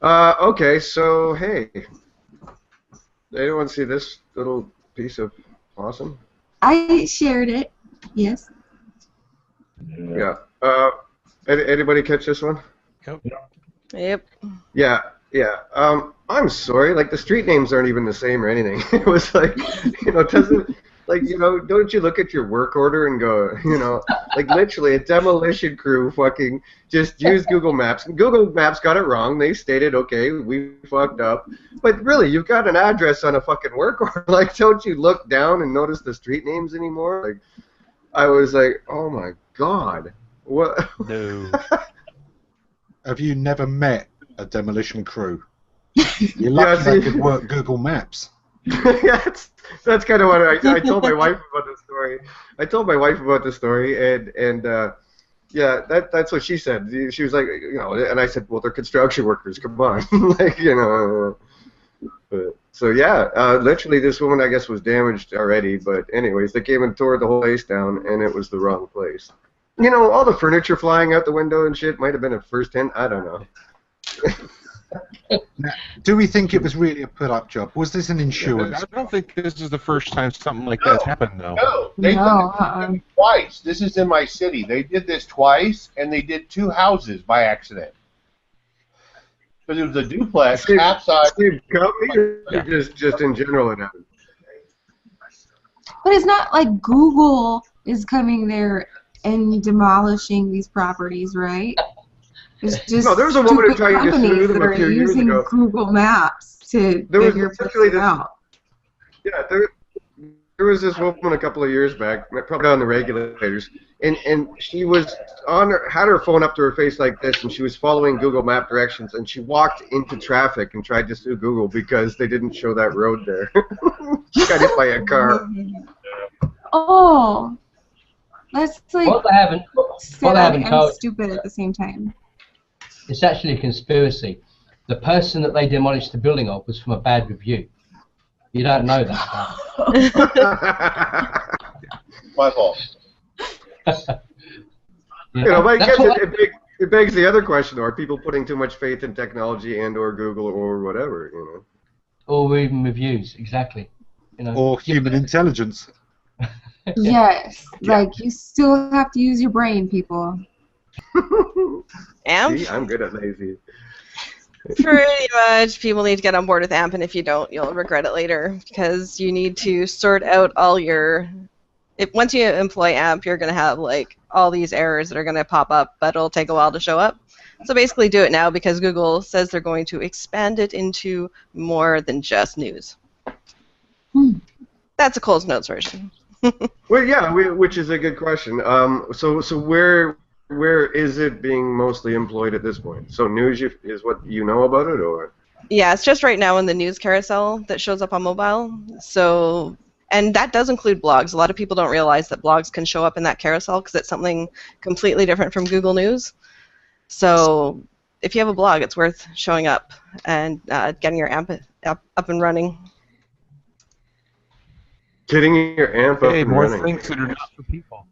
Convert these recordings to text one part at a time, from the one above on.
Okay, so hey, anyone see this little piece of awesome? I shared it. Yes. Yeah. Anybody catch this one? Yep. Yeah, yeah. I'm sorry, like the street names aren't even the same or anything. It was like, doesn't like don't you look at your work order and go, like literally a demolition crew fucking just use Google Maps. Google Maps got it wrong. They stated, okay, we fucked up. But really, you've got an address on a fucking work order. Like, don't you look down and notice the street names anymore? Like, I was like, oh my god, what? No. Have you never met a demolition crew? You're lucky they could work Google Maps. Yeah, that's kind of what I told my wife about the story. I told my wife about the story, and yeah, that's what she said. She was like, and I said, well, they're construction workers. Come on, like, So yeah, literally, this woman I guess was damaged already. But anyways, they came and tore the whole place down, and it was the wrong place. All the furniture flying out the window and shit might have been a first hint. I don't know. Now, do we think it was really a put-up job? Was this an insurance? I don't think this is the first time something like that's happened, though. No, they did it twice. This is in my city. They did this twice, and they did 2 houses by accident. Because it was a duplex, capsized. Just in general, it happened. But it's not like Google is coming there and demolishing these properties, right? It's just no, there was a woman who tried to sue them a few years ago. using Google Maps to figure this out. Yeah, there was this woman a couple of years back, probably on the regulators, and she was had her phone up to her face like this, and she was following Google Map directions, and she walked into traffic and tried to sue Google because they didn't show that road there. She got hit by a car. Oh, that's like what they haven't and told, stupid at the same time. It's actually a conspiracy. The person that they demolished the building of was from a bad review. You don't know that. My fault. But I guess it begs the other question: are people putting too much faith in technology and/or Google or whatever? Or even reviews, exactly. Or human intelligence. Yes, like you still have to use your brain, people. AMP? See, I'm good at lazy. Pretty much, people need to get on board with AMP, and if you don't, you'll regret it later, because you need to sort out all your... once you employ AMP, you're going to have like all these errors that are going to pop up, but it'll take a while to show up. So basically do it now, because Google says they're going to expand it into more than just news. That's a Cole's Notes version. Well, yeah, which is a good question. So where is it being mostly employed at this point? So news is what you know about it, or? Yeah, it's just right now in the news carousel that shows up on mobile. So, and that does include blogs. A lot of people don't realize that blogs can show up in that carousel because it's something completely different from Google News. So if you have a blog, it's worth showing up and getting your AMP up and running. Getting your AMP up and more running. things that are not for people.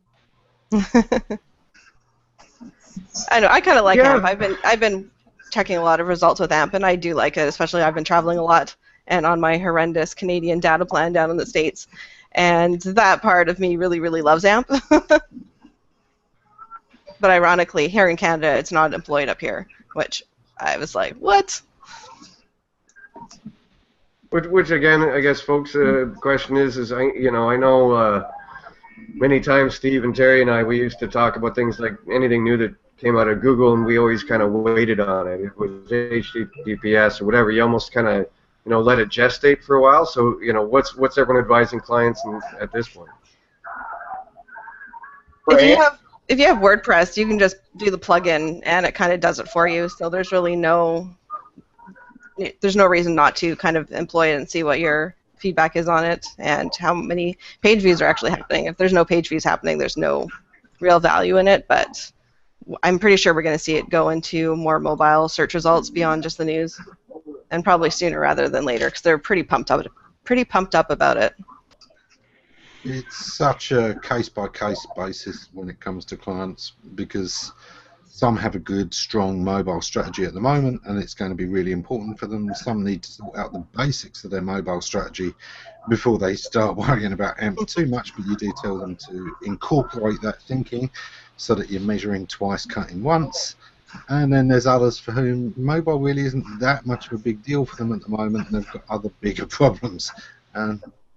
I know. I kind of like AMP. I've been checking a lot of results with AMP, and I do like it. Especially I've been traveling a lot, and on my horrendous Canadian data plan down in the States, and that part of me really, really loves AMP. But ironically, here in Canada, it's not employed up here, which I was like, what? Which again, I guess, folks, the question is I know many times Steve and Terry and I, we used to talk about things like anything new that came out of Google, and we always kind of waited on it. It was HTTPS or whatever. You almost kind of, let it gestate for a while. So, what's everyone advising clients at this point? If you have WordPress, you can just do the plugin, and it kind of does it for you. So there's really no reason not to kind of employ it and see what your feedback is on it and how many page views are actually happening. If there's no page views happening, there's no real value in it, but I'm pretty sure we're going to see it go into more mobile search results beyond just the news, and probably sooner rather than later, because they're pretty pumped up about it. It's such a case-by-case basis when it comes to clients, because Some have a good, strong mobile strategy at the moment, and it's going to be really important for them. Some need to sort out the basics of their mobile strategy before they start worrying about AMP too much, but you do tell them to incorporate that thinking so that you're measuring twice, cutting once. And then there's others for whom mobile really isn't that much of a big deal for them at the moment, and they've got other bigger problems.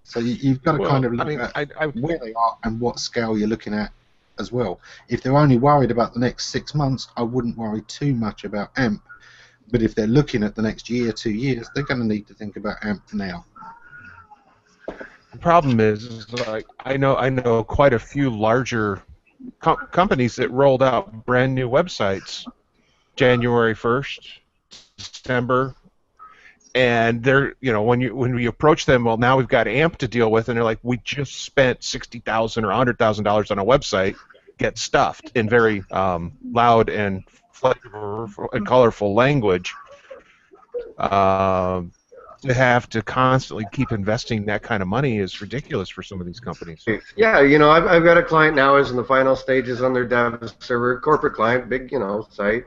So you've got to kind of look at where they are and what scale you're looking at as well. If they're only worried about the next 6 months, I wouldn't worry too much about AMP. But if they're looking at the next year, 2 years, they're going to need to think about AMP now. The problem is like I know quite a few larger companies that rolled out brand new websites January 1st, December, and they're when we approach them, well, now we've got AMP to deal with, and they're like, we just spent $60,000 or $100,000 on a website, get stuffed in very loud and flavorful and colorful language. To have to constantly keep investing that kind of money is ridiculous for some of these companies. Yeah, I've got a client now who's in the final stages on their dev server, corporate client, big, site,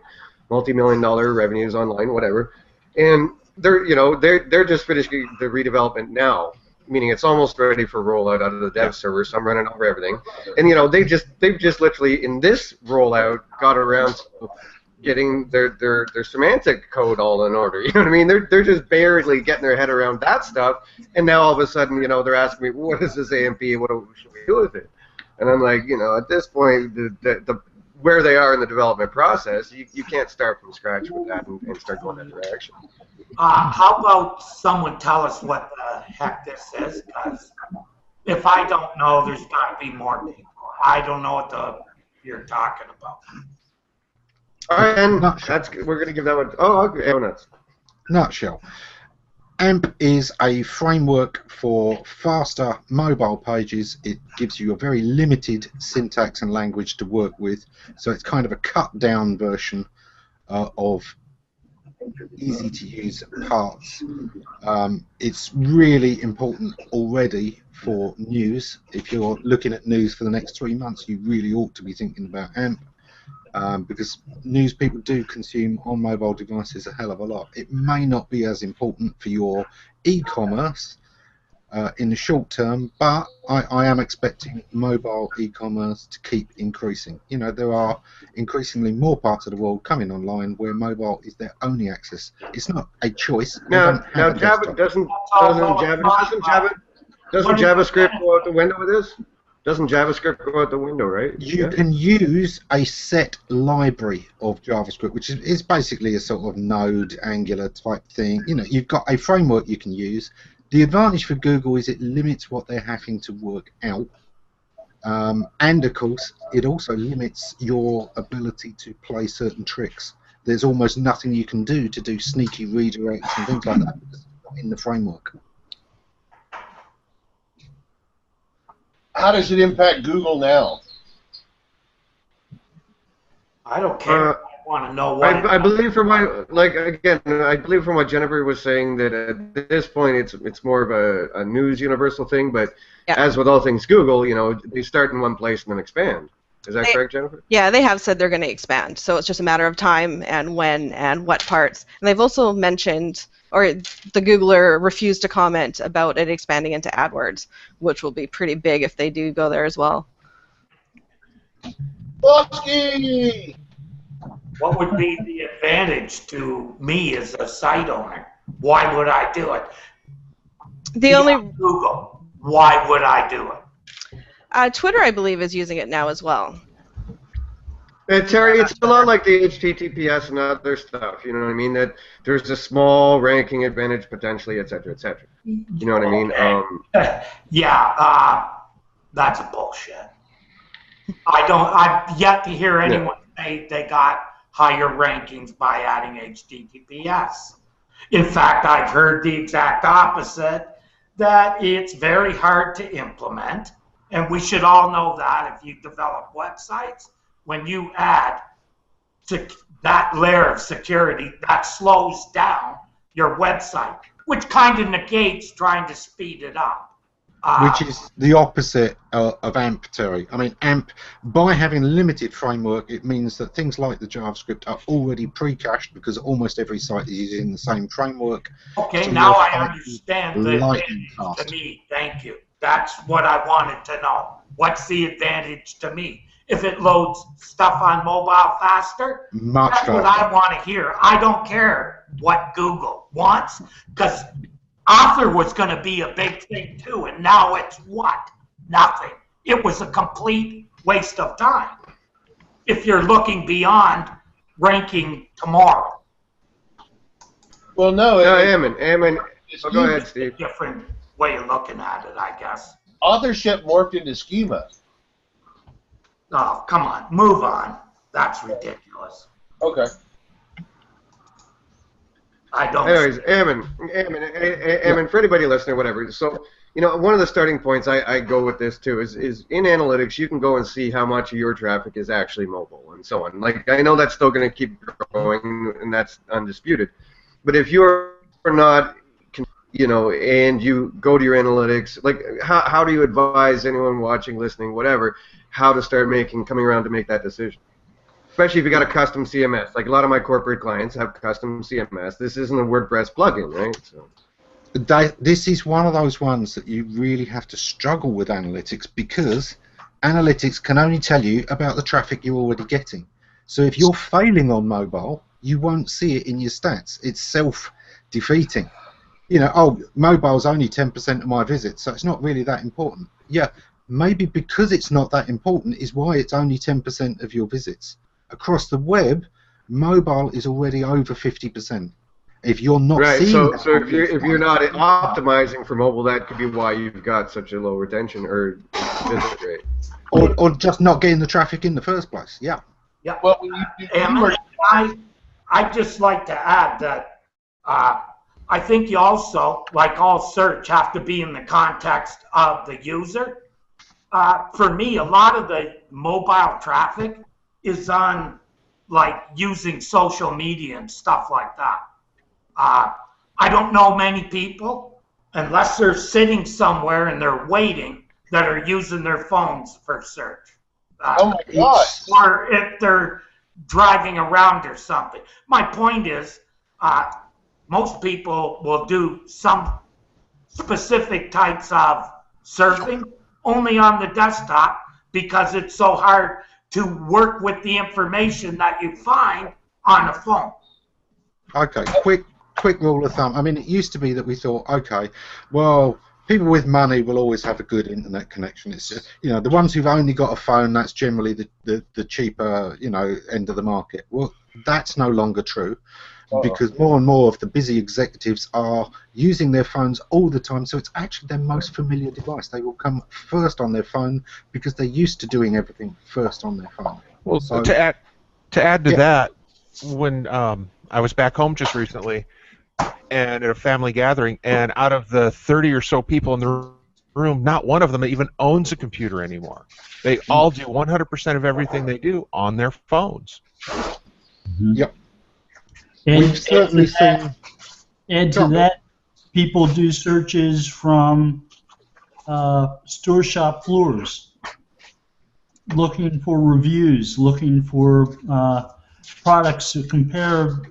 multi-million-dollar revenues online, whatever, and they're just finishing the redevelopment now, meaning it's almost ready for rollout out of the dev server. So I'm running over everything, and they've just literally in this rollout got around to getting their semantic code all in order. You know what I mean? They're just barely getting their head around that stuff, and now all of a sudden, they're asking me, what is this AMP? What should we do with it? And I'm like, at this point, the where they are in the development process, you can't start from scratch with that and start going that direction. How about someone tell us what the heck this is? Because if I don't know, there's got to be more people. I don't know what you're talking about. All right, and we're going to give that one. Oh, okay. Nutshell. AMP is a framework for faster mobile pages. It gives you a very limited syntax and language to work with, so it's kind of a cut-down version of easy-to-use parts. It's really important already for news. If you're looking at news for the next 3 months, you really ought to be thinking about AMP. Because news people do consume on mobile devices a hell of a lot. It may not be as important for your e-commerce in the short term, but I am expecting mobile e-commerce to keep increasing. There are increasingly more parts of the world coming online where mobile is their only access. It's not a choice. Now Java doesn't JavaScript go out the window with this? Doesn't JavaScript go out the window, right? You can use a set library of JavaScript, which is basically a sort of Node, Angular type thing. You've got a framework you can use. The advantage for Google is it limits what they're having to work out. And, of course, it also limits your ability to play certain tricks. There's almost nothing you can do to do sneaky redirects and things like that in the framework. How does it impact Google now? I don't care. I want to know what. I believe from I believe from what Jennifer was saying that at this point it's more of a news universal thing. But as with all things Google, they start in one place and then expand. Is that correct, Jennifer? Yeah, they have said they're going to expand. So it's just a matter of time and when and what parts. And they've also mentioned, or the Googler refused to comment about it expanding into AdWords, which will be pretty big if they do go there as well. Bosky! What would be the advantage to me as a site owner? Why would I do it? Google. Why would I do it? Twitter, I believe, is using it now as well. Terry, it's a lot like the HTTPS and other stuff. You know what I mean? That there's a small ranking advantage potentially, et cetera, et cetera. You know what I mean? That's a bullshit. I've yet to hear anyone say they got higher rankings by adding HTTPS. In fact, I've heard the exact opposite, that it's very hard to implement, and we should all know that if you develop websites, when you add that layer of security, that slows down your website, which kind of negates trying to speed it up. Which is the opposite of AMP, Terry. I mean, AMP, by having a limited framework, it means that things like the JavaScript are already pre-cached because almost every site is using the same framework. Okay, So now your I site understand is the lightning advantage to fast. me. Thank you. That's what I wanted to know. What's the advantage to me? If it loads stuff on mobile faster, Much that's what faster. I want to hear. I don't care what Google wants, because author was going to be a big thing too, and now it's what? Nothing. It was a complete waste of time if you're looking beyond ranking tomorrow. Well, no. Ammon. Oh, go ahead, Steve. Different way of looking at it, I guess. Authorship morphed into schema. Oh, come on. Move on. That's ridiculous. Okay. I don't. Anyways, Ammon, for anybody listening, whatever. So, one of the starting points I go with this too is in analytics you can go and see how much of your traffic is actually mobile and so on. Like, I know that's still going to keep growing and that's undisputed, but if you're not, and you go to your analytics, like how do you advise anyone watching, listening, whatever, how to start coming around to make that decision? Especially if you got a custom CMS. Like a lot of my corporate clients have custom CMS. This isn't a WordPress plugin, right? So. This is one of those ones that you really have to struggle with analytics, because analytics can only tell you about the traffic you're already getting. So if you're failing on mobile, you won't see it in your stats. It's self-defeating. Mobile's only 10% of my visits, so it's not really that important. Yeah, maybe because it's not that important is why it's only 10% of your visits. Across the web, mobile is already over 50%. If you're not seeing so if you're not optimizing for mobile, that could be why you've got such a low retention or visit rate, or just not getting the traffic in the first place. Yeah. Yeah. Well, I'd just like to add that I think you also, like all search, have to be in the context of the user. For me, a lot of the mobile traffic is on, like, using social media and stuff like that. I don't know many people, unless they're sitting somewhere and they're waiting, that are using their phones for search. Oh my gosh. Or if they're driving around or something. My point is, most people will do some specific types of surfing only on the desktop because it's so hard to work with the information that you find on a phone. Okay, quick rule of thumb. I mean, it used to be that we thought, okay, well, people with money will always have a good internet connection. It's just, the ones who've only got a phone, that's generally the cheaper, end of the market. Well, that's no longer true, because more and more of the busy executives are using their phones all the time, so it's actually their most familiar device. They will come first on their phone because they're used to doing everything first on their phone. Well, so, to add to that, when I was back home just recently and at a family gathering, and out of the 30 or so people in the room, not one of them even owns a computer anymore. They all do 100% of everything they do on their phones. Mm-hmm. Yep. We've certainly seen. Add to that, people do searches from store shop floors, looking for reviews, looking for products to compare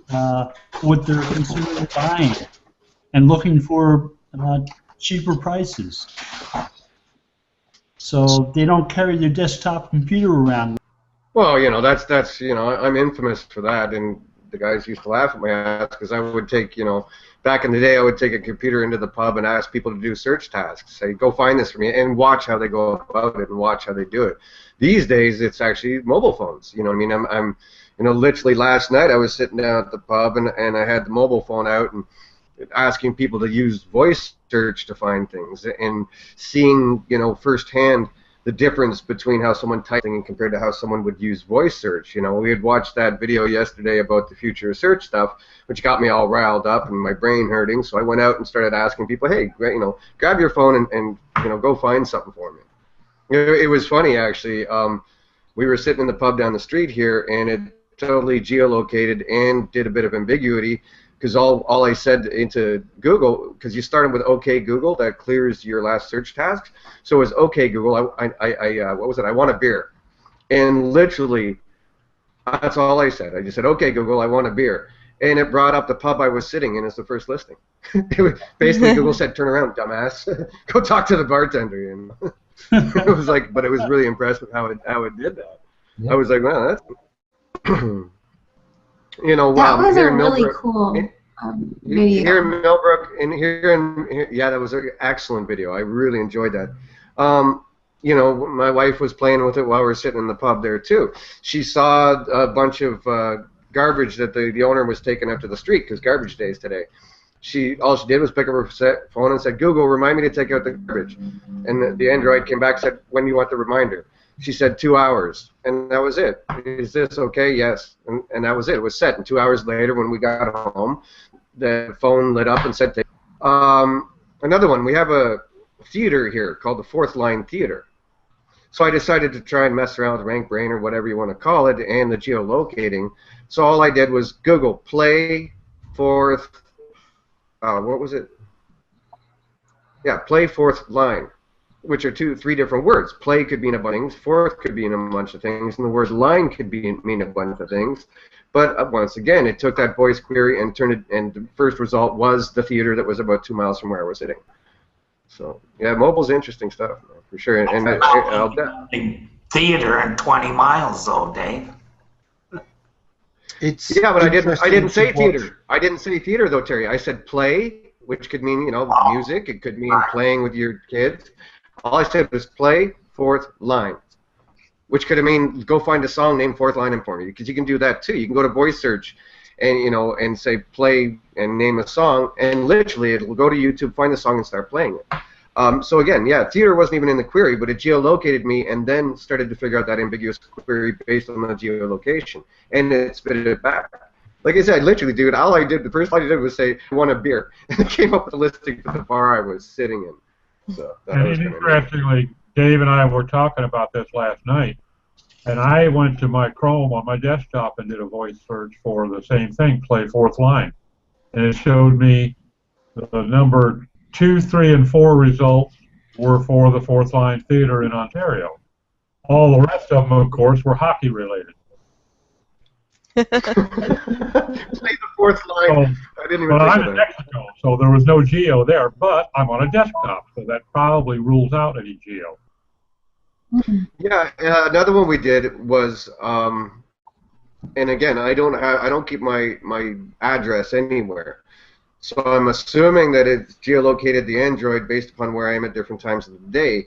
what they're considering buying, and looking for cheaper prices. So they don't carry their desktop computer around. Well, that's I'm infamous for that, and the guys used to laugh at my ass because I would take, back in the day, I would take a computer into the pub and ask people to do search tasks. Say, go find this for me, and watch how they go about it and watch how they do it. These days, it's actually mobile phones. I'm literally last night I was sitting down at the pub and I had the mobile phone out and asking people to use voice search to find things and seeing, firsthand the difference between how someone typing and compared to how someone would use voice search. We had watched that video yesterday about the future of search stuff, which got me all riled up and my brain hurting. So I went out and started asking people, hey, grab your phone and go find something for me. It was funny, actually. We were sitting in the pub down the street here, and it totally geolocated and did a bit of ambiguity because all I said into Google, because you started with OK Google, that clears your last search task. So it was OK Google. What was it? I want a beer, and literally, that's all I said. I just said OK Google, I want a beer, and it brought up the pub I was sitting in as the first listing. Basically, Google said, "Turn around, dumbass, go talk to the bartender." And it was like, but it was really impressed with how it did that. Yeah. I was like, wow, that's you know, that was a really Millbrook, cool video. Here in Millbrook, and here, yeah, that was an excellent video. I really enjoyed that. You know, my wife was playing with it while we were sitting in the pub there too. She saw a bunch of garbage that the owner was taking up to the street because garbage day is today. All she did was pick up her phone and said, "Google, remind me to take out the garbage." And the Android came back and said, "When do you want the reminder?" She said 2 hours, and that was it. Is this okay? Yes, and that was it. It was set. And 2 hours later, when we got home, the phone lit up and said, another one. We have a theater here called the Fourth Line Theater. So I decided to try and mess around with RankBrain or whatever you want to call it, and the geolocating. So all I did was Google play fourth. What was it? Yeah, play fourth line, which are three different words. Play could mean a bunch of things, fourth could mean a bunch of things, and the word line could mean a bunch of things. But once again, it took that voice query and turned it, and the first result was the theater that was about 2 miles from where I was sitting. So yeah, mobile's interesting stuff, for sure. And theater in 20 miles, though, Dave. Yeah, but I didn't say theater. I didn't say theater though, Terry. I said play, which could mean, you know, music. It could mean playing with your kids. All I said was play fourth line, which could mean go find a song named Fourth Line for me, because you can do that too. You can go to voice search and, you know, and say play and name a song, and literally it will go to YouTube, find the song, and start playing it. So again, yeah, theater wasn't even in the query, but it geolocated me and then started to figure out that ambiguous query based on the geolocation, and it spit it back. Like I said, literally, dude, all I did, the first thing I did was say, I want a beer, and it came up with a listing for the bar I was sitting in. So and interestingly, Dave and I were talking about this last night, and I went to my Chrome on my desktop and did a voice search for the same thing, play fourth line, and it showed me the number 2, 3, and 4 results were for the Fourth Line Theater in Ontario. All the rest of them, of course, were hockey related. Play the fourth line. So, I didn't even think I'm of in that. Mexico, so there was no geo there, but I'm on a desktop, so that probably rules out any geo. Yeah, another one we did was, and again, I don't keep my address anywhere. So I'm assuming that it's geolocated the Android based upon where I am at different times of the day.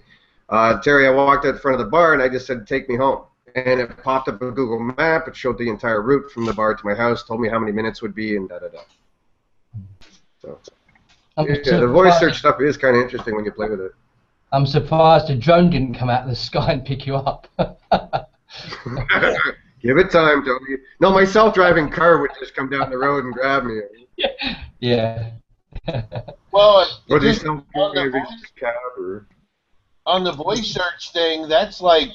Terry, I walked out the front of the bar and I just said, "Take me home." And it popped up a Google map. It showed the entire route from the bar to my house, told me how many minutes would be, and da-da-da. So, yeah, the voice search stuff is kind of interesting when you play with it. I'm surprised a drone didn't come out of the sky and pick you up. Give it time, Tony. No, my self-driving car would just come down the road and grab me. Yeah. Well, Or they just on the voice search thing, that's like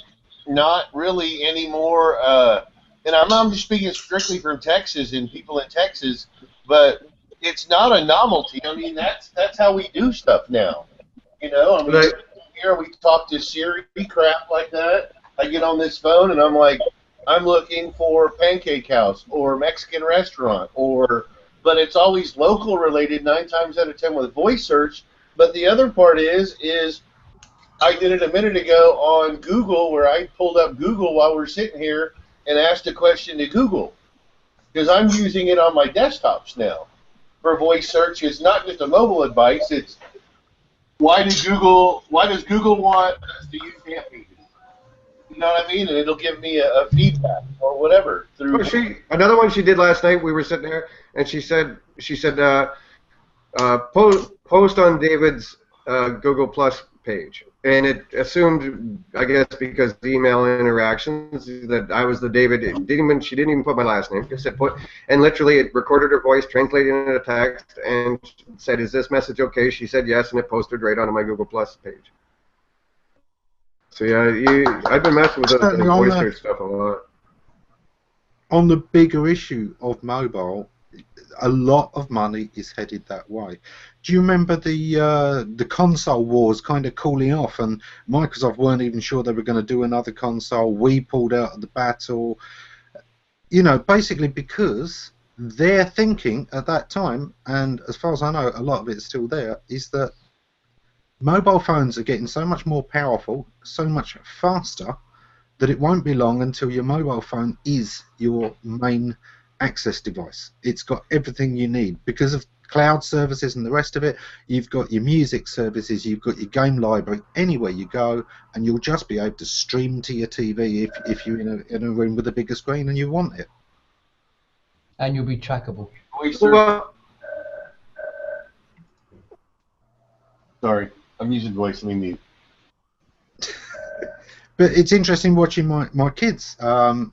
not really anymore. And I'm just speaking strictly from Texas and people in Texas, but it's not a novelty. I mean, that's how we do stuff now. You know, I mean, here we talk to Siri crap like that. I get on this phone and I'm like, I'm looking for Pancake House or Mexican restaurant, but it's always local related 9 times out of 10 with voice search. But the other part is I did it a minute ago on Google, where I pulled up Google while we're sitting here and asked a question to Google, because I'm using it on my desktops now for voice search. It's not just a mobile advice. It's why does Google want us to use amp meters? You know what I mean? And it'll give me a feedback or whatever through. Another one she did last night. We were sitting there, and she said, post on David's Google Plus page, and it assumed, I guess, because the email interactions, that I was the David. She didn't even put my last name. Just said put, and literally it recorded her voice, translated it into text, and said, "Is this message okay?" She said yes, and it posted right onto my Google Plus page. So yeah, I've been messing with the voice search stuff a lot. On the bigger issue of mobile, a lot of money is headed that way. Do you remember the console wars kind of cooling off, and Microsoft weren't even sure they were going to do another console? We pulled out of the battle. You know, basically because their thinking at that time, and as far as I know, a lot of it is still there, is that mobile phones are getting so much more powerful, so much faster, that it won't be long until your mobile phone is your main access device. It's got everything you need because of cloud services and the rest of it. You've got your music services, you've got your game library, anywhere you go, and you'll just be able to stream to your TV if you're in a room with a bigger screen and you want it. And you'll be trackable. Well, sorry, I'm using voice. Let me mute. But it's interesting watching my kids. You know,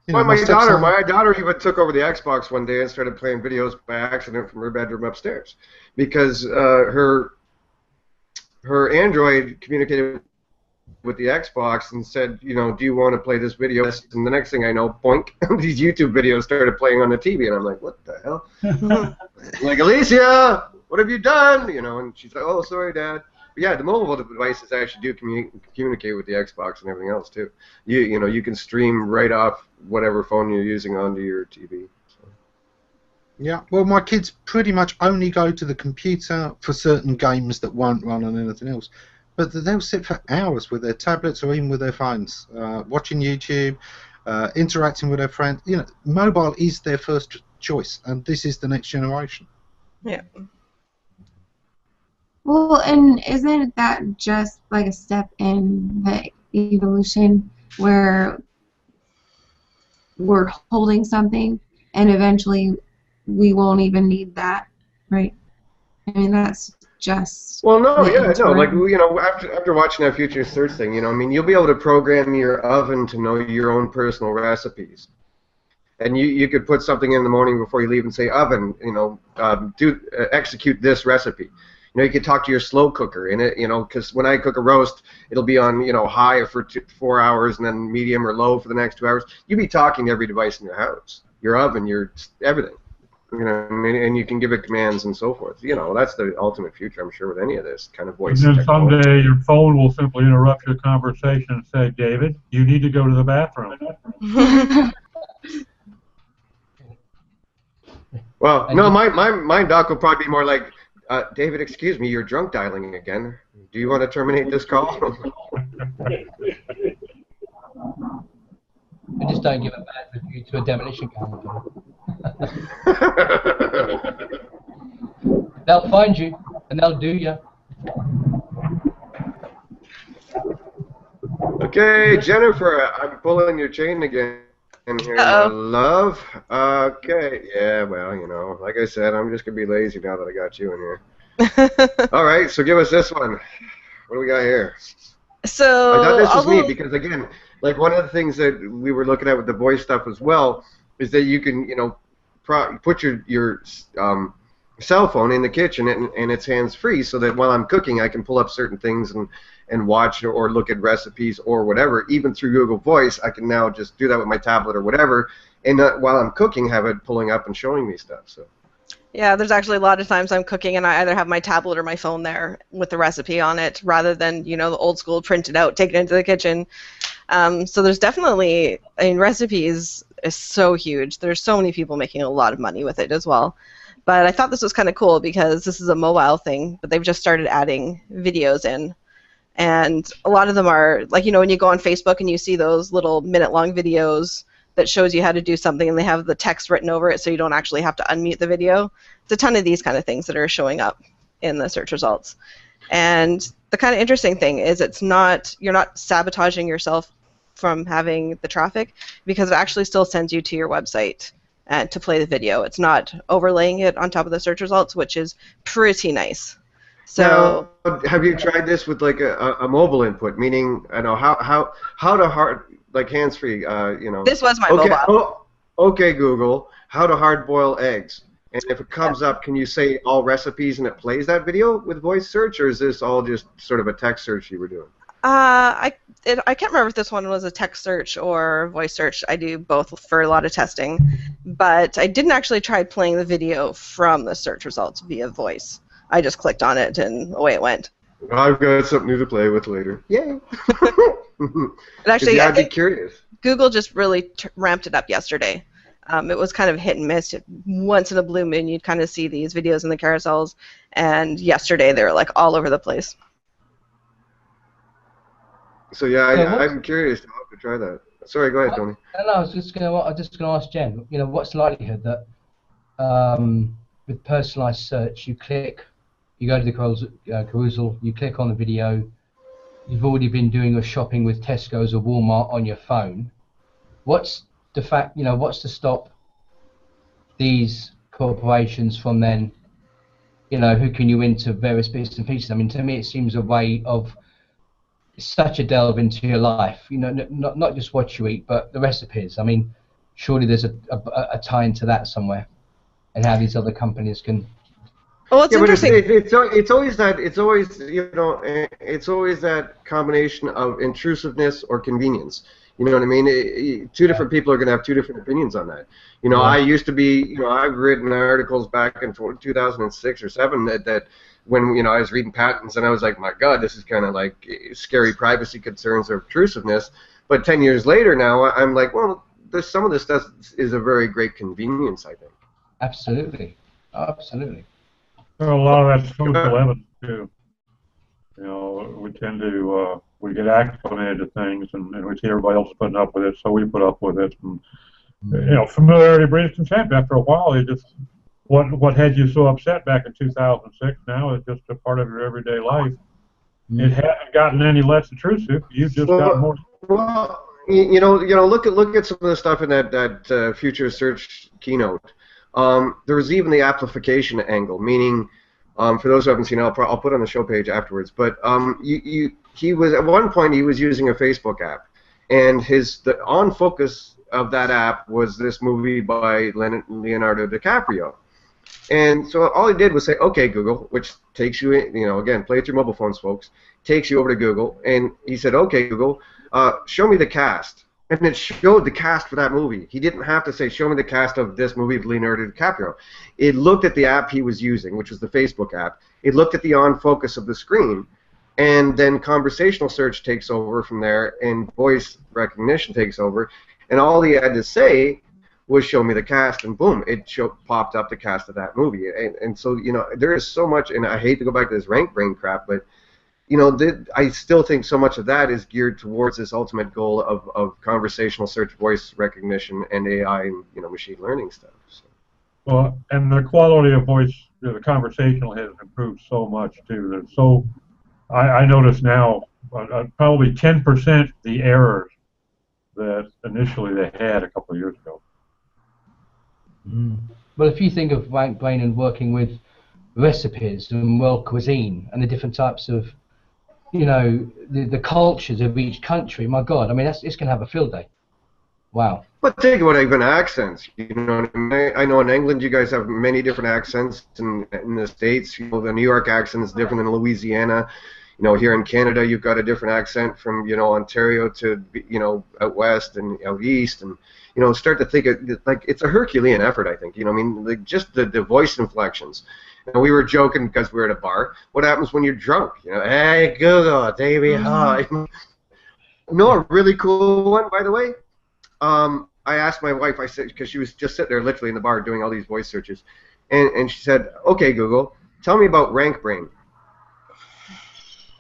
Well, my stepson- daughter even took over the Xbox one day and started playing videos by accident from her bedroom upstairs, because her Android communicated with the Xbox and said, you know, do you want to play this video? And the next thing I know, boink, these YouTube videos started playing on the TV, and I'm like, what the hell? Like, Alicia, what have you done? You know, and she's like, oh, sorry, Dad. But yeah, the mobile devices actually do communicate with the Xbox and everything else too. You know, you can stream right off whatever phone you're using onto your TV. So. Yeah, well, my kids pretty much only go to the computer for certain games that won't run on anything else. But they'll sit for hours with their tablets or even with their phones, watching YouTube, interacting with their friends. You know, mobile is their first choice, and this is the next generation. Yeah. Well, and isn't that just like a step in the evolution where we're holding something and eventually we won't even need that, right? I mean, that's just... Well, no, the yeah, no, interim. like, you know, after watching that Future Search thing, you know, I mean, you'll be able to program your oven to know your own personal recipes. And you could put something in the morning before you leave and say, oven, you know, execute this recipe. You know, you could talk to your slow cooker in it, you know, because when I cook a roast, it'll be on, you know, high for 4 hours and then medium or low for the next 2 hours. You'd be talking to every device in your house, your oven, your everything. You know, I mean, and you can give it commands and so forth. You know, that's the ultimate future, I'm sure, with any of this kind of voice And then technology. someday your phone will simply interrupt your conversation and say, David, you need to go to the bathroom. Well, no, my doc will probably be more like, David, excuse me, you're drunk dialing again. Do you want to terminate this call? And just don't give a bad review to a demolition company. They'll find you and they'll do you. Okay, Jennifer, I'm pulling your chain again here, my love. Okay, yeah, well, you know, like I said, I'm just going to be lazy now that I got you in here. All right, so give us this one. What do we got here? So I thought this was neat because, again, like one of the things that we were looking at with the voice stuff as well is that you can, you know, put your cell phone in the kitchen and it's hands-free, so that while I'm cooking I can pull up certain things and watch or look at recipes or whatever. Even through Google Voice, I can now just do that with my tablet or whatever, and while I'm cooking have it pulling up and showing me stuff. So. Yeah, there's actually a lot of times I'm cooking and I either have my tablet or my phone there with the recipe on it rather than, you know, the old school print it out, take it into the kitchen. So there's definitely, I mean, recipes is so huge. There's so many people making a lot of money with it as well. But I thought this was kind of cool because this is a mobile thing, but they've just started adding videos in. And a lot of them are, like, you know, when you go on Facebook and you see those little minute-long videos that shows you how to do something and they have the text written over it so you don't actually have to unmute the video. It's a ton of these kind of things that are showing up in the search results. And the kind of interesting thing is you're not sabotaging yourself from having the traffic because it actually still sends you to your website and to play the video. It's not overlaying it on top of the search results, which is pretty nice. So now, have you tried this with like a mobile input? Meaning, I know how to hard, like hands-free, you know. This was my okay, mobile. Okay, Google, how to hard-boil eggs. And if it comes up, can you say all recipes and it plays that video with voice search, or is this all just sort of a text search you were doing? I can't remember if this one was a text search or voice search. I do both for a lot of testing, but I didn't actually try playing the video from the search results via voice. I just clicked on it and away it went. I've got something new to play with later. Yay! And actually, I'd be curious. Google just really ramped it up yesterday. It was kind of hit and miss. Once in a blue moon, you'd kind of see these videos in the carousels, and yesterday they were like all over the place. So yeah, I'm curious. I'll have to try that. Sorry, go ahead, Tony. No, I was just going to ask Jen. You know, what's the likelihood that with personalized search, you go to the carousel, you click on the video, you've already been doing your shopping with Tesco's or Walmart on your phone. What's to stop these corporations from then, hooking you into various bits and pieces? I mean, to me, it seems a way of such a delve into your life. Not just what you eat, but the recipes. I mean, surely there's a tie into that somewhere, and how these other companies can. Well, it's interesting. It's always that combination of intrusiveness or convenience. You know what I mean? Two different people are going to have two different opinions on that. I used to be, I've written articles back in 2006 or 7 that when, I was reading patents and I was like, my God, this is kind of like scary privacy concerns or intrusiveness. But 10 years later now, I'm like, well, some of this stuff is a very great convenience, I think. Absolutely. Absolutely. Well, a lot of that's social evidence, too. We tend to, we get acclimated to things, and we see everybody else putting up with it, so we put up with it. And, familiarity breeds contempt. After a while, it just, what had you so upset back in 2006 now is just a part of your everyday life. It hasn't gotten any less intrusive. You've just got more. Well, look at some of the stuff in that future search keynote. There was even the amplification angle, meaning, for those who haven't seen it, I'll put it on the show page afterwards. But he was at one point he was using a Facebook app, and the on focus of that app was this movie by Leonardo DiCaprio. And so all he did was say, "Okay, Google," which takes you, again, play with your mobile phones, folks. Takes you over to Google, and he said, "Okay, Google, show me the cast." And it showed the cast for that movie. He didn't have to say, "Show me the cast of this movie with Leonardo DiCaprio." It looked at the app he was using, which was the Facebook app. It looked at the on focus of the screen, and then conversational search takes over from there, and voice recognition takes over. And all he had to say was, "Show me the cast," and boom, it popped up the cast of that movie. And so, there is so much, and I hate to go back to this RankBrain crap, but I still think so much of that is geared towards this ultimate goal of conversational search, voice recognition, and AI and machine learning stuff. So. Well, and the quality of voice, the conversational has improved so much too. So I notice now probably 10% the errors that initially they had a couple of years ago. Well, if you think of RankBrain and working with recipes and world cuisine and the different types of the cultures of each country, my God, I mean, it's going to have a field day. Wow. But think about even accents. I know in England you guys have many different accents, in the States, the New York accent is different than Louisiana. Here in Canada you've got a different accent from, Ontario to, out west and out east, and, start to think of, like, it's a Herculean effort, I think. Like just the voice inflections. We were joking because we were at a bar. What happens when you're drunk? Hey, Google, Davey, hi. No, a really cool one, by the way. I asked my wife, I said, because she was just sitting there literally in the bar doing all these voice searches, and she said, "Okay, Google, tell me about RankBrain."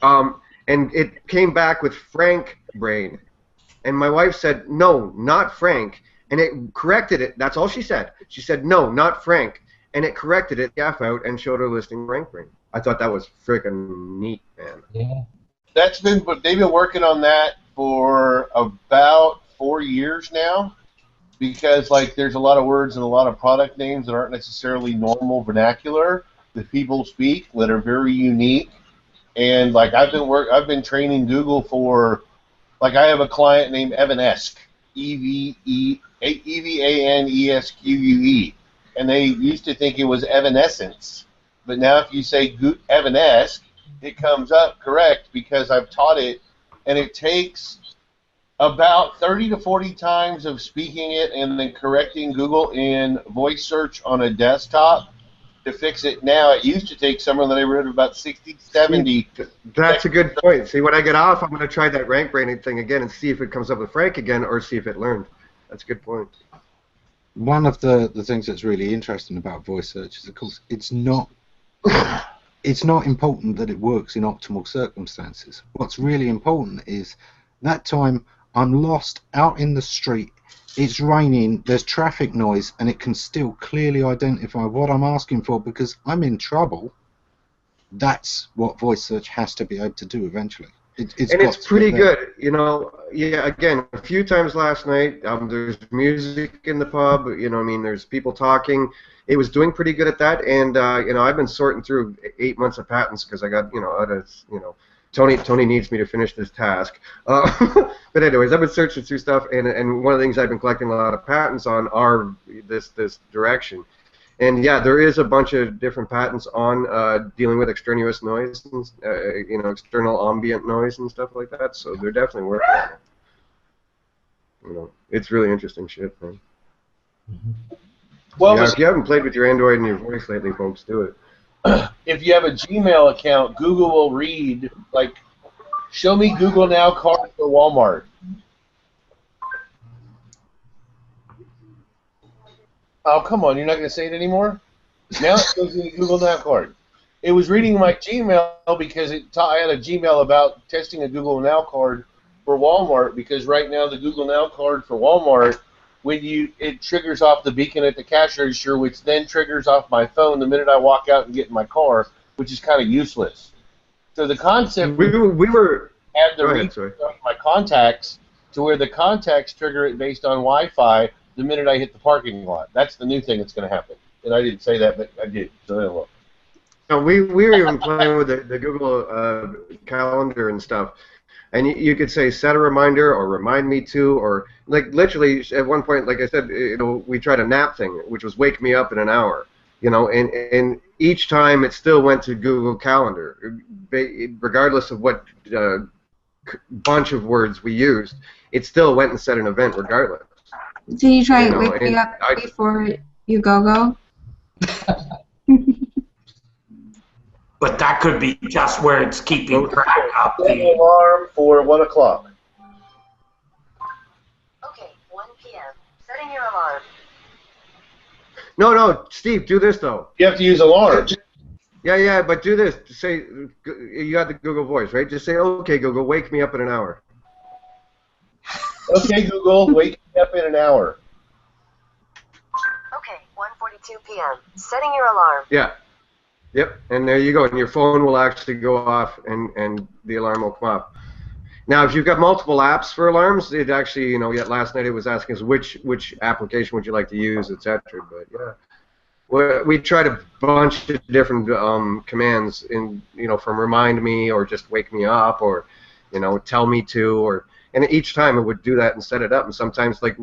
And it came back with RankBrain. And my wife said, "No, not Frank." And it corrected it. That's all she said. She said, "No, not Frank." And it corrected it, F out, and showed her listing RankBrain. I thought that was freaking neat, man. Yeah. They've been working on that for about 4 years now, because there's a lot of words and a lot of product names that aren't necessarily normal vernacular that people speak that are very unique. And I've been training Google for, I have a client named Evanesque, Evanesque. And they used to think it was Evanescence. But now if you say Evanesque, it comes up correct because I've taught it and it takes about 30 to 40 times of speaking it and then correcting Google in voice search on a desktop to fix it now. It used to take somewhere in the neighborhood of about 60, 70. That's a good point. See, when I get off, I'm going to try that RankBrain thing again and see if it comes up with Frank again or see if it learned. That's a good point. One of the things that's really interesting about voice search is, of course, it's not important that it works in optimal circumstances. What's really important is that time I'm lost out in the street, it's raining, there's traffic noise, and it can still clearly identify what I'm asking for because I'm in trouble. That's what voice search has to be able to do eventually. It's pretty good, you know. Yeah, again, a few times last night, there's music in the pub, you know, I mean, there's people talking. It was doing pretty good at that, and, you know, I've been sorting through 8 months of patents because I got, you know, Tony needs me to finish this task. But anyways, I've been searching through stuff, and one of the things I've been collecting a lot of patents on are this direction. And yeah, there is a bunch of different patents on dealing with extraneous noise, and, you know, external ambient noise and stuff like that. So they're definitely working on it. You know, it's really interesting shit, man. Well, yeah, if you haven't played with your Android and your voice lately, folks, do it. If you have a Gmail account, Google will read, like, show me Google Now card for Walmart. Oh, come on, you're not going to say it anymore? Now it goes in the Google Now card. It was reading my Gmail because I had a Gmail about testing a Google Now card for Walmart, because right now the Google Now card for Walmart, when it triggers off the beacon at the cash register, which then triggers off my phone the minute I walk out and get in my car, which is kind of useless. So the concept we were add the reach of my contacts to where the contacts trigger it based on Wi-Fi the minute I hit the parking lot. That's the new thing that's going to happen. And I didn't say that, but I did. So anyway. No, we were even playing with the Google Calendar and stuff. And you could say set a reminder or remind me to, or like literally at one point, like I said, you know, we tried a nap thing, which was wake me up in an hour. You know, and each time it still went to Google Calendar, regardless of what bunch of words we used. It still went and set an event regardless. Did you try waking up before you go? But that could be just where it's keeping track of the alarm for 1 o'clock. Okay, 1 p.m. Setting your alarm. No, Steve, do this though. You have to use alarm. Yeah, but do this. Say you got the Google Voice, right? Just say, "Okay, Google, wake me up in an hour." Okay, Google, wake me up in an hour. Okay, 1:42 p.m. Setting your alarm. Yeah. Yep, and there you go. And your phone will actually go off, and the alarm will come up. Now, if you've got multiple apps for alarms, it actually, you know, yet last night it was asking us which application would you like to use, etc. But yeah, we tried a bunch of different commands, in, you know, from remind me or just wake me up or, you know, tell me to, or, and each time it would do that and set it up. And sometimes, like,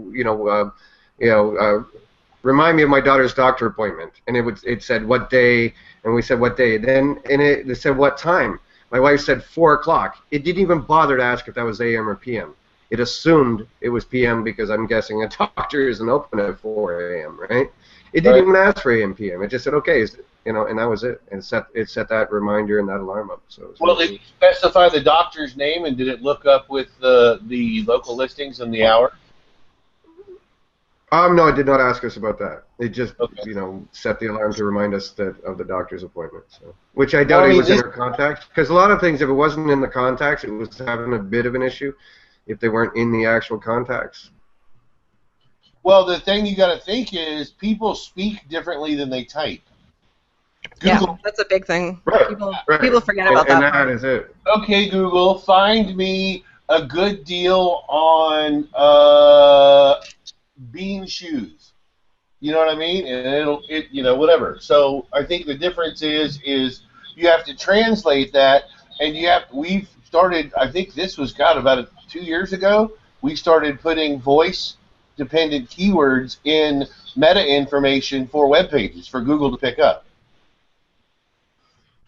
remind me of my daughter's doctor appointment, and it said what day, and we said what day. Then it said what time. My wife said 4 o'clock. It didn't even bother to ask if that was AM or PM. It assumed it was PM because I'm guessing a doctor isn't open at 4 AM, right? It didn't even ask for AM, PM. It just said okay, you know, and that was it. And it set that reminder and that alarm up. So well, did you specify the doctor's name, and did it look up with the local listings and the hour? No, it did not ask us about that. It just, you know, set the alarm to remind us of the doctor's appointment. So, which I doubt it was in our contacts, because a lot of things, if it wasn't in the contacts, it was having a bit of an issue if they weren't in the actual contacts. Well, the thing you got to think is people speak differently than they type. Google. Yeah, that's a big thing. Right. People forget about that. And that is it. Okay, Google, find me a good deal on bean shoes. You know what I mean? And you know, whatever. So I think the difference is you have to translate that, and we've started, I think this was about 2 years ago, we started putting voice dependent keywords in meta information for web pages for Google to pick up.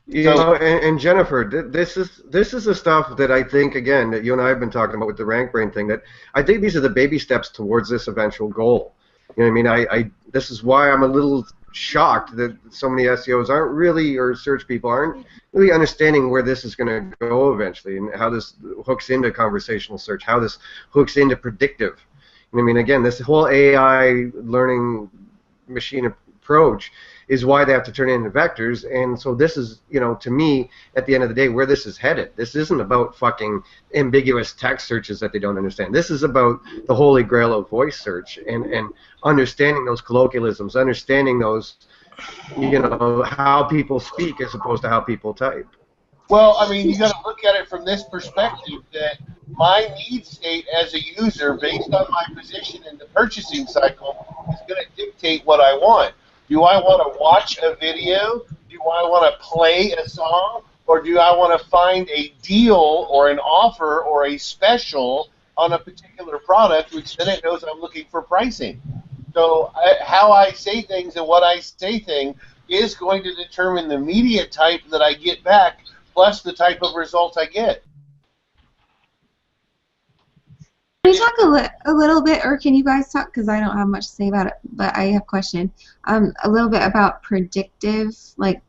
You know, and Jennifer, this is the stuff that I think, again, that you and I have been talking about with the RankBrain thing, that I think these are the baby steps towards this eventual goal. You know what I mean? This is why I'm a little shocked that so many SEOs aren't really, or search people aren't really understanding where this is going to go eventually, and how this hooks into conversational search, how this hooks into predictive. I mean, again, this whole AI learning machine approach is why they have to turn it into vectors, and so this is, you know, to me, at the end of the day, where this is headed. This isn't about fucking ambiguous text searches that they don't understand. This is about the holy grail of voice search, and understanding those colloquialisms, understanding those, you know, how people speak as opposed to how people type. Well, I mean, you got to look at it from this perspective, that my need state as a user, based on my position in the purchasing cycle, is going to dictate what I want. Do I want to watch a video? Do I want to play a song? Or do I want to find a deal or an offer or a special on a particular product, which then it knows I'm looking for pricing? So how I say things and what I say thing is going to determine the media type that I get back, plus the type of results I get. Can you talk a little bit, or can you guys talk, because I don't have much to say about it, but I have a question, a little bit about predictive, like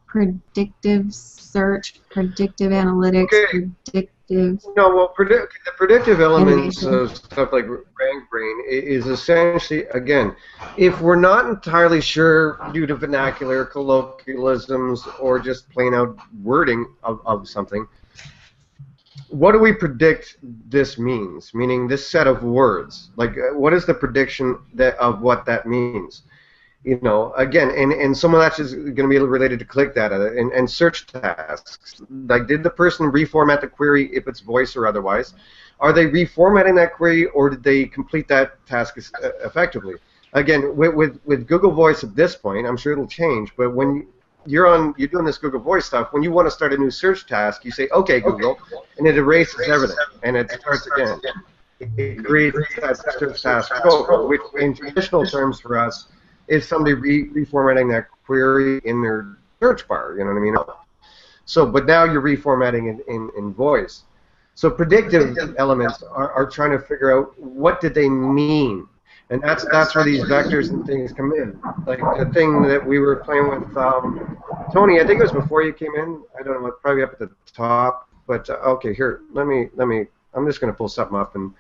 predictive search, predictive analytics, predictive... No, well, the predictive elements of stuff like RankBrain is essentially, again, if we're not entirely sure due to vernacular, colloquialisms, or just plain out wording of something, what do we predict this means? Meaning this set of words. Like, what is the prediction of what that means? You know, again, and some of that's just going to be related to click data and search tasks. Like, did the person reformat the query if it's voice or otherwise? Are they reformatting that query, or did they complete that task effectively? Again, with Google Voice at this point, I'm sure it'll change, but when you're doing this Google Voice stuff, when you want to start a new search task, you say, okay, Google, and it erases everything, and it starts again. It creates that search task over, which in traditional terms for us is somebody reformatting that query in their search bar, you know what I mean? So, but now you're reformatting it in voice. So predictive elements are trying to figure out what did they mean. And that's where these vectors and things come in. Like the thing that we were playing with Tony, I think it was before you came in. I don't know, probably up at the top. But okay, here, let me. I'm just going to pull something up. And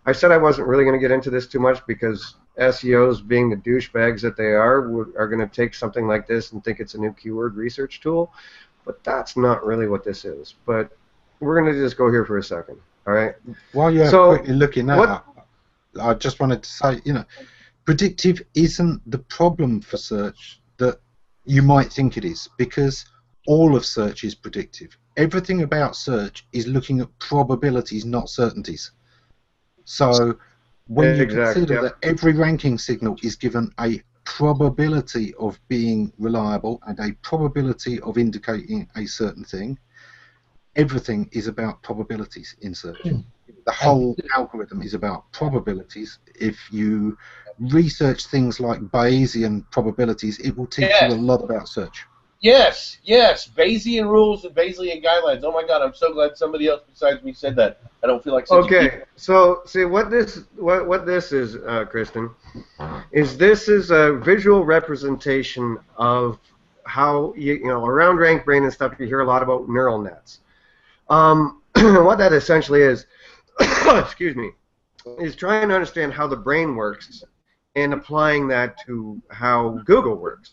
I said I wasn't really going to get into this too much because SEOs, being the douchebags that they are going to take something like this and think it's a new keyword research tool. But that's not really what this is. But we're going to just go here for a second. All right. While you're quickly looking that up, I just wanted to say, you know, predictive isn't the problem for search that you might think it is, because all of search is predictive. Everything about search is looking at probabilities, not certainties. So when you consider that every ranking signal is given a probability of being reliable and a probability of indicating a certain thing, everything is about probabilities in search. The whole algorithm is about probabilities. If you research things like Bayesian probabilities, it will teach you a lot about search. Yes, Bayesian rules and Bayesian guidelines. Oh my God, I'm so glad somebody else besides me said that. I don't feel like such a so see what this is, Kristen, is this is a visual representation of how you know around RankBrain and stuff. You hear a lot about neural nets. What that essentially is. Excuse me, is trying to understand how the brain works and applying that to how Google works.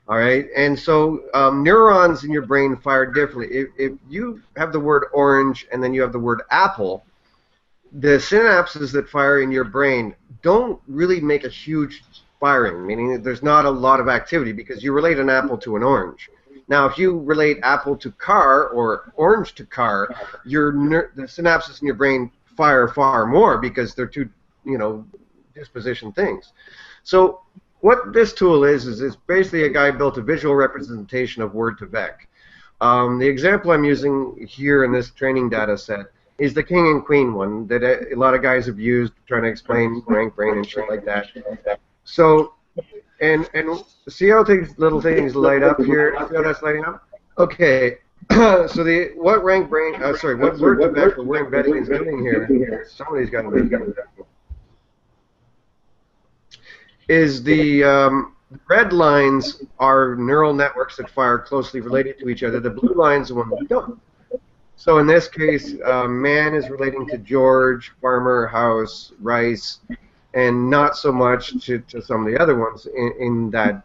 All right, and so neurons in your brain fire differently. If you have the word orange and then you have the word apple, the synapses that fire in your brain don't really make a huge firing, meaning there's not a lot of activity because you relate an apple to an orange. Now, if you relate apple to car or orange to car, the synapses in your brain fire far more because they're two, you know, disposition things. So what this tool is basically a guy built a visual representation of word to vec. The example I'm using here in this training data set is the king and queen one that a lot of guys have used trying to explain RankBrain and shit like that. So, and see how these little things light up here? See how that's lighting up? Okay, so what RankBrain, what word we're embedding is doing here, somebody's got to is the red lines are neural networks that fire closely related to each other. The blue lines are the one that don't. So in this case, man is relating to George, farmer, house, rice, and not so much to some of the other ones in that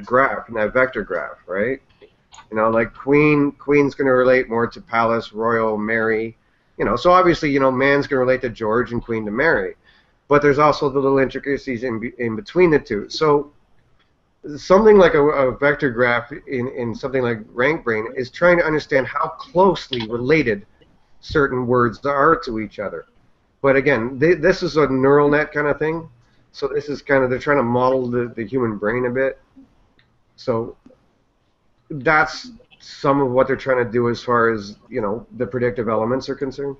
graph, in that vector graph, right? You know, like queen's going to relate more to palace, royal, Mary. You know, so obviously, you know, man's going to relate to George and queen to Mary. But there's also the little intricacies in between the two. So something like a vector graph in something like RankBrain is trying to understand how closely related certain words are to each other. But again, this is a neural net kind of thing. So this is kind of, they're trying to model the human brain a bit. So that's some of what they're trying to do as far as, you know, the predictive elements are concerned.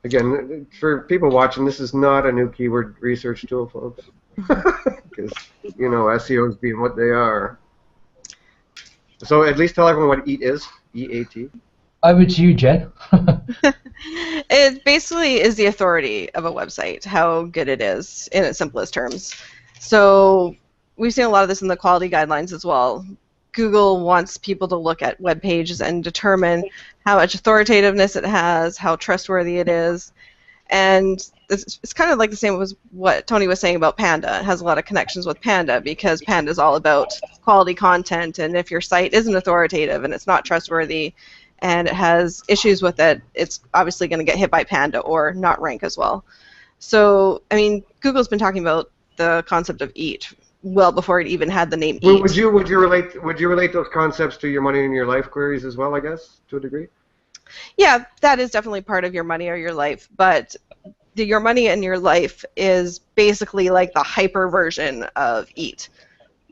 Again, for people watching, this is not a new keyword research tool, folks. Because, you know, SEOs being what they are. So at least tell everyone what EAT is. EAT. Over to you, Jen. It basically is the authority of a website, how good it is, in its simplest terms. So we've seen a lot of this in the quality guidelines as well. Google wants people to look at web pages and determine how much authoritativeness it has, how trustworthy it is, and it's kind of like the same as what Tony was saying about Panda. It has a lot of connections with Panda because Panda is all about quality content, and if your site isn't authoritative and it's not trustworthy and it has issues with it, it's obviously going to get hit by Panda or not rank as well. So, I mean, Google's been talking about the concept of EAT well before it even had the name EAT. Would you relate those concepts to your money in your life queries as well, I guess, to a degree? Yeah, that is definitely part of your money or your life, but your money and your life is basically like the hyper version of EAT,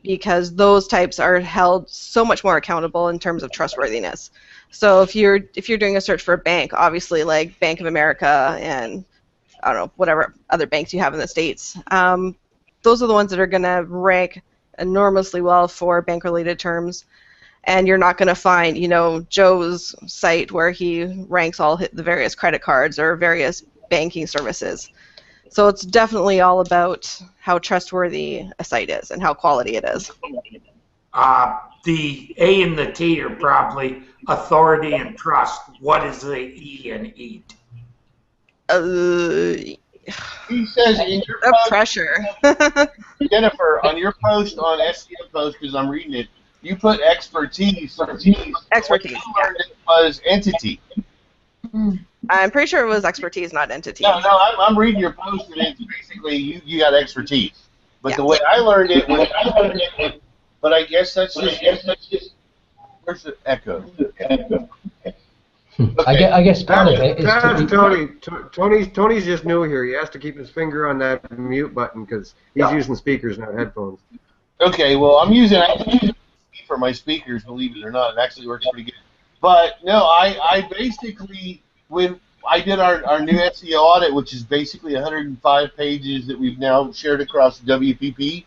because those types are held so much more accountable in terms of trustworthiness. So if you're doing a search for a bank, obviously like Bank of America and I don't know, whatever other banks you have in the States, those are the ones that are going to rank enormously well for bank-related terms. And you're not going to find, you know, Joe's site where he ranks all the various credit cards or various banking services. So it's definitely all about how trustworthy a site is and how quality it is. The A and the T are probably authority and trust. What is the E in EAT? He says in your The post, pressure. Jennifer, on your post on SEO post, because I'm reading it, you put expertise. Expertise. What you learned was entity. I'm pretty sure it was expertise, not entity. No, I'm reading your post, and it's basically you got expertise. But the way I learned it was, but I guess that's just where's the echo? Okay. I guess part of it is Tony's just new here. He has to keep his finger on that mute button because he's using speakers, not headphones. Okay, well, I'm using for my speakers, believe it or not. It actually works pretty good. But no, I basically, when I did our new SEO audit, which is basically 105 pages that we've now shared across WPP.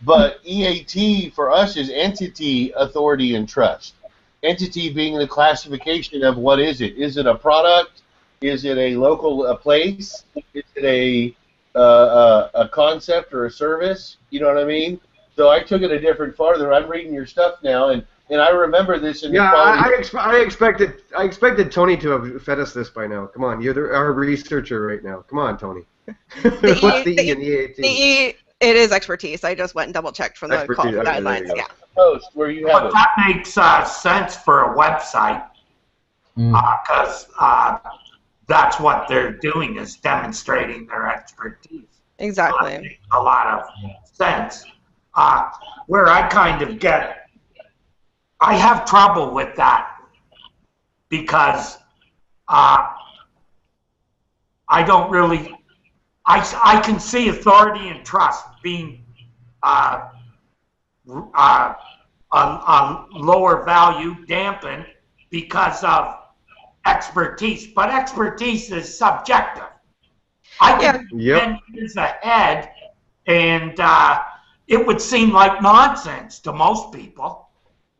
But EAT for us is entity, authority, and trust. Entity being the classification of what is it? Is it a product? Is it a local place? Is it a concept or a service? You know what I mean? So I took it a different farther. I'm reading your stuff now, and I remember this in the quality. I expected Tony to have fed us this by now. Come on, you're our researcher right now. Come on, Tony. What's the E in EAT? The E, it is expertise. I just went and double checked from the guidelines. Yeah. Post where you have But that makes sense for a website because that's what they're doing is demonstrating their expertise. Exactly. It makes a lot of sense. Where I kind of I have trouble with that because I don't really. I can see authority and trust being a lower value dampened because of expertise, but expertise is subjective. I can be 10 years ahead, and it would seem like nonsense to most people.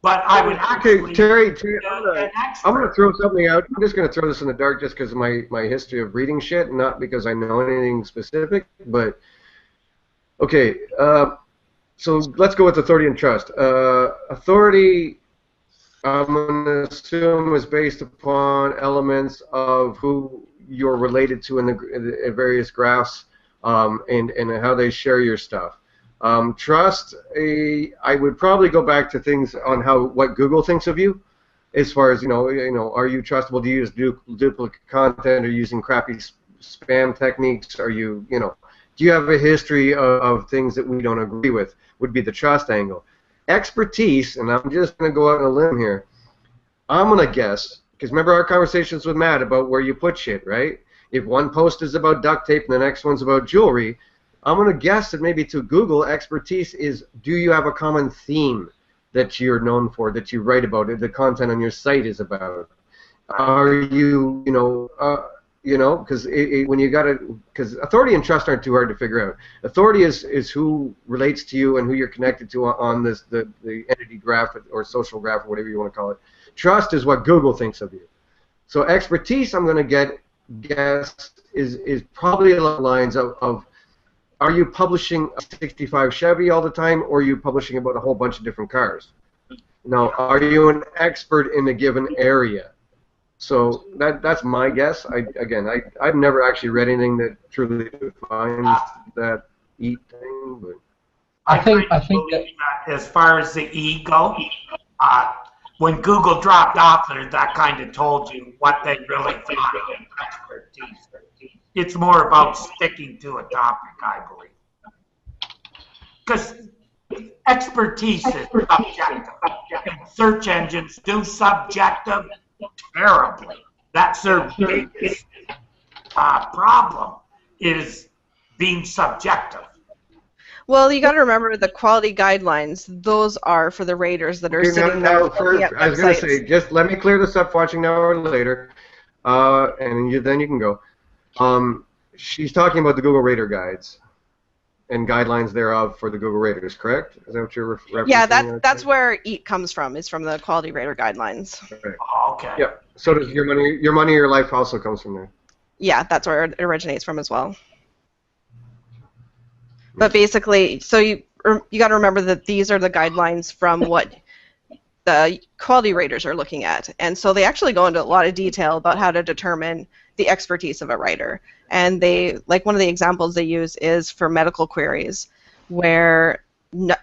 But I would actually... Okay, Terry, an I'm gonna expert. throw something out. I'm just gonna throw this in the dark just because of my history of reading shit, not because I know anything specific. But okay, so let's go with authority and trust. Authority, I'm gonna assume, is based upon elements of who you're related to in the various graphs, and how they share your stuff. Trust, I would probably go back to things on what Google thinks of you, as far as are you trustable? Do you use duplicate content? Are you using crappy spam techniques? Are you do you have a history of things that we don't agree with? Would be the trust angle. Expertise, and I'm just going to go out on a limb here. I'm going to guess, because remember our conversations with Matt about where you put shit, right? If one post is about duct tape and the next one's about jewelry, I'm going to guess that maybe to Google, expertise is, do you have a common theme that you're known for, that you write about, the content on your site is about? Are you, because when you got to, because authority and trust aren't too hard to figure out. Authority is who relates to you and who you're connected to on the entity graph or social graph or whatever you want to call it. Trust is what Google thinks of you. So expertise, I'm going to guess is probably along the lines of are you publishing a 65 Chevy all the time, or are you publishing about a whole bunch of different cars? Now, are you an expert in a given area? So that's my guess. I've never actually read anything that truly defines that EAT thing. But I think believe that as far as the ego, when Google dropped off there, that kind of told you what they really thought of expertise. It's more about sticking to a topic, I believe. Because expertise is subjective. And search engines do subjective terribly. That's their biggest problem, is being subjective. Well, you got to remember the quality guidelines. Those are for the raters that are sitting there looking at websites. I was going to say, just let me clear this up. Watching now or later, and then you can go. She's talking about the Google Rater guides and guidelines thereof for the Google Raters, correct? Is that what you're referencing? Yeah, that's where EAT comes from. Is from the quality rater guidelines. Okay. Oh, okay. Yeah. So does your money, your life also comes from there. Yeah, that's where it originates from as well. But basically, so you got to remember that these are the guidelines from what the quality raters are looking at, and so they actually go into a lot of detail about how to determine the expertise of a writer. And they, like, one of the examples they use is for medical queries, where and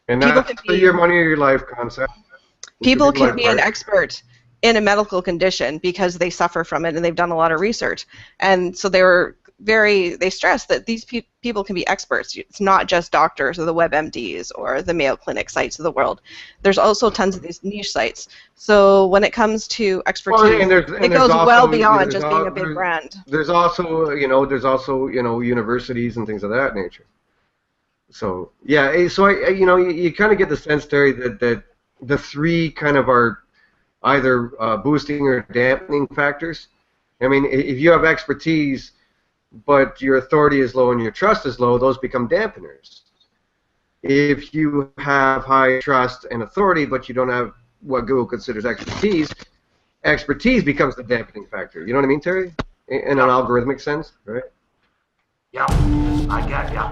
that's your money or your life concept. People can be an expert in a medical condition because they suffer from it and they've done a lot of research. And so they stress that these people can be experts. It's not just doctors or the WebMDs or the Mayo Clinic sites of the world. There's also tons of these niche sites. So when it comes to expertise, it goes well beyond just being a big brand. There's also, universities and things of that nature. So yeah, so you kind of get the sense, Terry, that the three kind of are either boosting or dampening factors. I mean, if you have expertise, but your authority is low and your trust is low, those become dampeners. If you have high trust and authority, but you don't have what Google considers expertise becomes the dampening factor. You know what I mean, Terry? In an algorithmic sense, right? Yeah, I get ya.